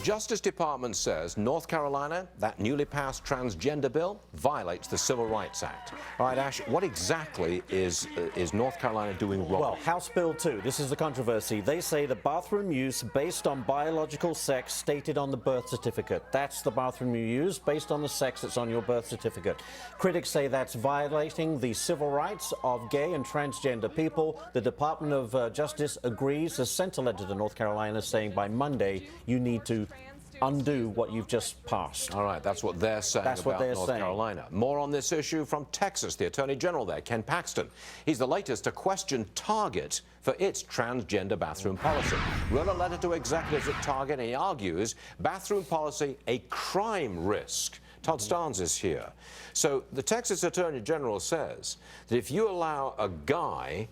Justice Department says North Carolina, that newly passed transgender bill, violates the Civil Rights Act. All right, Ash, what exactly is North Carolina doing wrong? Well, House Bill 2, this is the controversy. They say the bathroom use based on biological sex stated on the birth certificate. That's the bathroom you use based on the sex that's on your birth certificate. Critics say that's violating the civil rights of gay and transgender people. The Department of Justice agrees, has sent a letter to North Carolina saying by Monday you need to undo what you've just passed. All right, that's what they're saying about North Carolina. More on this issue from Texas, the Attorney General there, Ken Paxton. He's the latest to question Target for its transgender bathroom policy. Wrote a letter to executives at Target, and he argues bathroom policy a crime risk. Todd Starnes is here. So the Texas Attorney General says that if you allow a guy,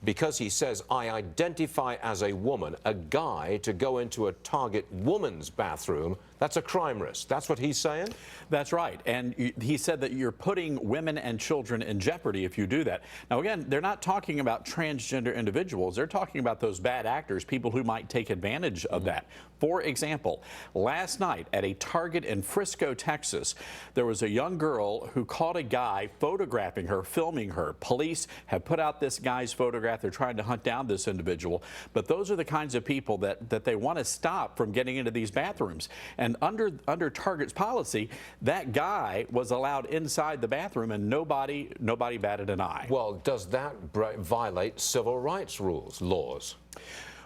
because he says, I identify as a woman, a guy to go into a Target woman's bathroom, that's a crime risk. That's what he's saying? That's right. And he said that you're putting women and children in jeopardy if you do that. Now, again, they're not talking about transgender individuals. They're talking about those bad actors, people who might take advantage of that. For example, last night at a Target in Frisco, Texas, there was a young girl who caught a guy photographing her, filming her. Police have put out this guy's photograph. They're trying to hunt down this individual. But those are the kinds of people that they want to stop from getting into these bathrooms. And under Target's policy, that guy was allowed inside the bathroom and nobody batted an eye. Well, does that violate civil rights laws?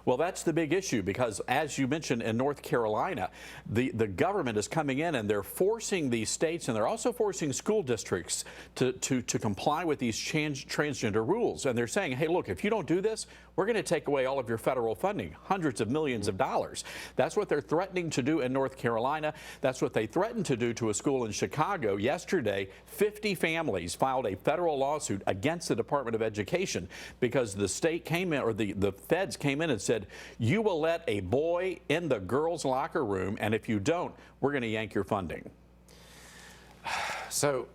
Well, that's the big issue, because as you mentioned in North Carolina, the government is coming in and they're forcing these states, and they're also forcing school districts to comply with these transgender rules. And they're saying, hey, look, if you don't do this, we're going to take away all of your federal funding, hundreds of millions of dollars. That's what they're threatening to do in North Carolina. That's what they threatened to do to a school in Chicago. Yesterday, 50 families filed a federal lawsuit against the Department of Education because the state came in, or the feds came in and said, you will let a boy in the girls' locker room, and if you don't, we're going to yank your funding. So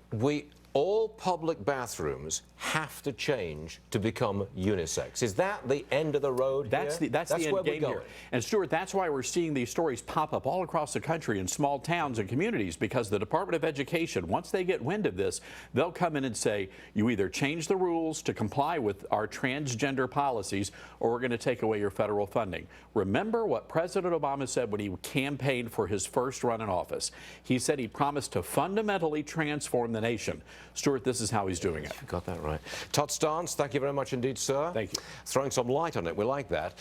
all public bathrooms have to change to become unisex. Is that the end of the road that's here? That's the end game here. And Stuart, that's why we're seeing these stories pop up all across the country in small towns and communities, because the Department of Education, once they get wind of this, they'll come in and say, you either change the rules to comply with our transgender policies, or we're going to take away your federal funding. Remember what President Obama said when he campaigned for his first run in office. He said he promised to fundamentally transform the nation. Stuart, this is how he's doing it. You got that right. Todd Starnes, thank you very much indeed, sir. Thank you. Throwing some light on it. We like that.